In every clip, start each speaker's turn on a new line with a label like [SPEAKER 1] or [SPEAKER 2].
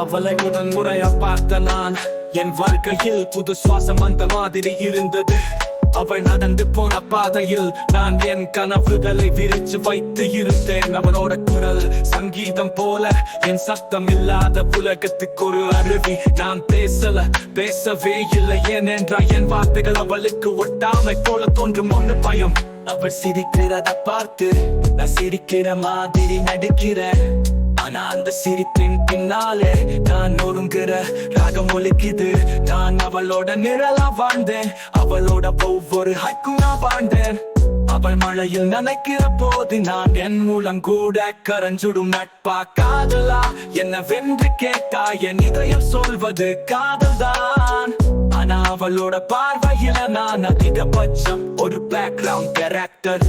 [SPEAKER 1] அவளை முதன் முறையா பார்த்த நான் என் வாழ்க்கையில் புது சுவாசம் அந்த மாதிரி இருந்தது. அவள் நடந்து போன பாதையில் நான் என் கனவுகளை விரிச்சு வைத்து இருந்தேன். அவளோட குரல் சங்கீதம் போல என் சத்தம் இல்லாத உலகத்துக்கு ஒரு அருவி. நான் பேசவே இல்லை, ஏனென்றால் என் வார்த்தைகள் அவளுக்கு ஒட்டாமை போல தோன்றும் ஒன்று பயம். அவள் சிரிக்கிறத பார்த்து நான் சிரிக்கிற மாதிரி நடிக்கிறேன். ஆனா அந்த சிரிப்பின் பின்னாலே நான் ஒருங்குற ராகம் ஒலிக்குது. நான் அவளோட நிழலா வாழ்ந்தேன், அவளோட ஒவ்வொரு ஹைக்கும் நான் வாழ்ந்தேன். அவள் மழையில் நினைக்கிற போது நான் என் மூலம் கூட கரஞ்சுடும் நட்பா காதலா என்ன வென்று கேட்டா என் இதயம் சொல்வது காதல்தான். ஆனா அவளோட பார்வையில நான் அதிகபட்சம் ஒரு பேக்ரவுண்ட் கேரக்டர்.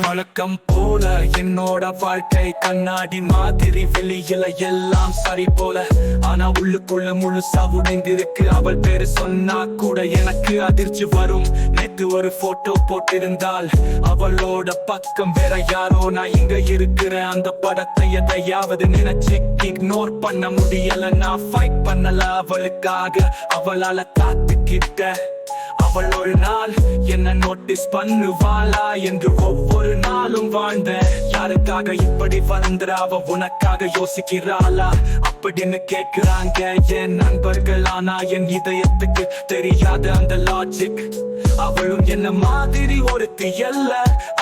[SPEAKER 1] வழக்கம் போல என்னோட வாழ்க்கை கண்ணாடி மாதிரி, வெளியில எல்லாம் சரி போல, ஆனா உள்ளுக்குள்ள முழுசா உடைந்திருக்கு. அவள் பேரு சொன்னா கூட எனக்கு அதிர்ச்சி வரும். நேத்து ஒரு போட்டோ போட்டிருந்தால் அவளோட பக்கம் வேற யாரோ. நான் இங்க இருக்கிறேன், அந்த படத்தை எதையாவது நினைச்சு இக்னோர் பண்ண முடியல. நான் ஃபைட் பண்ணல அவளுக்காக, அவளால காத்துக்கிட்ட. அவள் ஒரு நாள் என்ன நோட்டீஸ் பண்ணுவாளா என்று ஒவ்வொரு நாளும் வாழ்ந்தேன். யாருக்காக இப்படி வந்த அவ உனக்காக யோசிக்கிறாளா அப்படின்னு கேட்கிறாங்க என் நண்பர்கள். ஆனா என் இதயத்துக்கு தெரியாத அந்த லாஜிக். அவளும் என்ன மாதிரி ஒருத்தி அல்ல,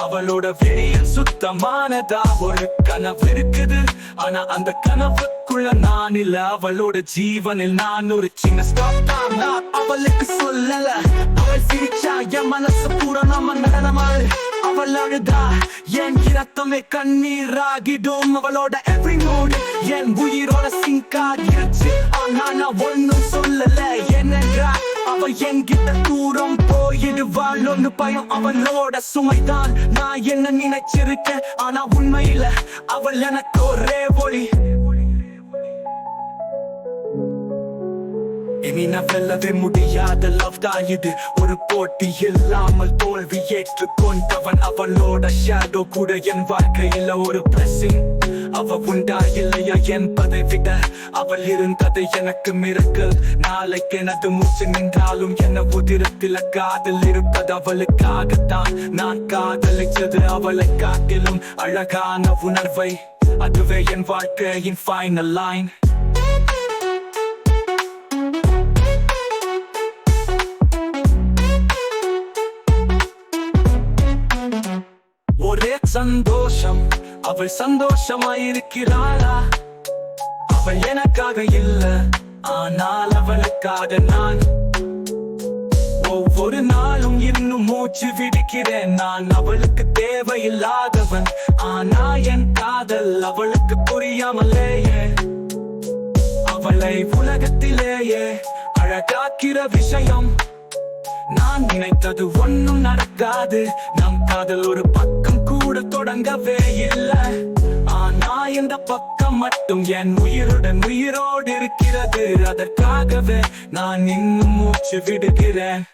[SPEAKER 1] அவளோட வெளியில் சுத்தமானதா ஒரு கனவு இருக்குது. ஆனா அந்த கனவுக்குள்ள நான் இல்ல, அவளோட ஜீவனில் நான் ஒரு சின்ன ஸ்டாப் தான். நான் அவளுக்கு சொல்லல, அவள் சிரிச்சா என் மனசு பூரா நம்ம நடனமாள். அவள் அழுதா என் இரத்தமே கண்ணீராகிடும். அவளோட every mood என் உயிரோட சிங்க் ஆகிருச்சு. ஆனா நான் ஒன்னும் சொல்லல, என்னென்றா அவ என்கிட்ட தூரம் போயிடுவாள் ஒன்னு பயம். அவளோட சுமைதான் நான் என்ன நினைச்சிருக்கேன், ஆனா உண்மையில அவள் எனக்கு ஒரே ஒளி. இனி நான் வெல்லவே முடியாத லவ் தான் இது, ஒரு போட்டி இல்லாமல் தோல்வி ஏற்றுக்கொண்டவன். அவளோட ஷேடோ கூட என் வாழ்க்கையில ஒரு blessing. அவ உண்டா இல்லையா என்பதை விட அவள் இருந்தது எனக்கு மிரக்கல். நாளைக்கு எனது மூச்சு நின்றாலும் என்ன உதிரத்தில காதல் இருப்பது அவளுக்காகத்தான். நான் காதலிச்சது அவளை காட்டிலும் அழகான உணர்வை, அதுவே என் வாழ்க்கையின் ஃபைனல் லைன். ஒரே சந்தோஷம், அவள் சந்தோஷமாயிருக்கிறாளா? அவள் எனக்காக இல்ல, ஆனால் அவளுக்காக நான் ஒவ்வொரு நாளும் இன்னும் மூச்சு விடுக்கிறேன். நான் அவளுக்கு தேவையில்லாதவன், ஆனா என் காதல் அவளுக்கு புரியாமலேயே அவளை உலகத்திலேயே அழகாக்கிற விஷயம். நான் நினைத்தது ஒன்னும் நடக்காது, நம் காதல் ஒரு பக்கம் கூட தொடங்கவே இல்லை. ஆனா இந்த பக்கம் மட்டும் என் உயிரோடு இருக்கிறது. அதற்காகவே நான் இன்னும் மூச்சு விடுகிறேன்.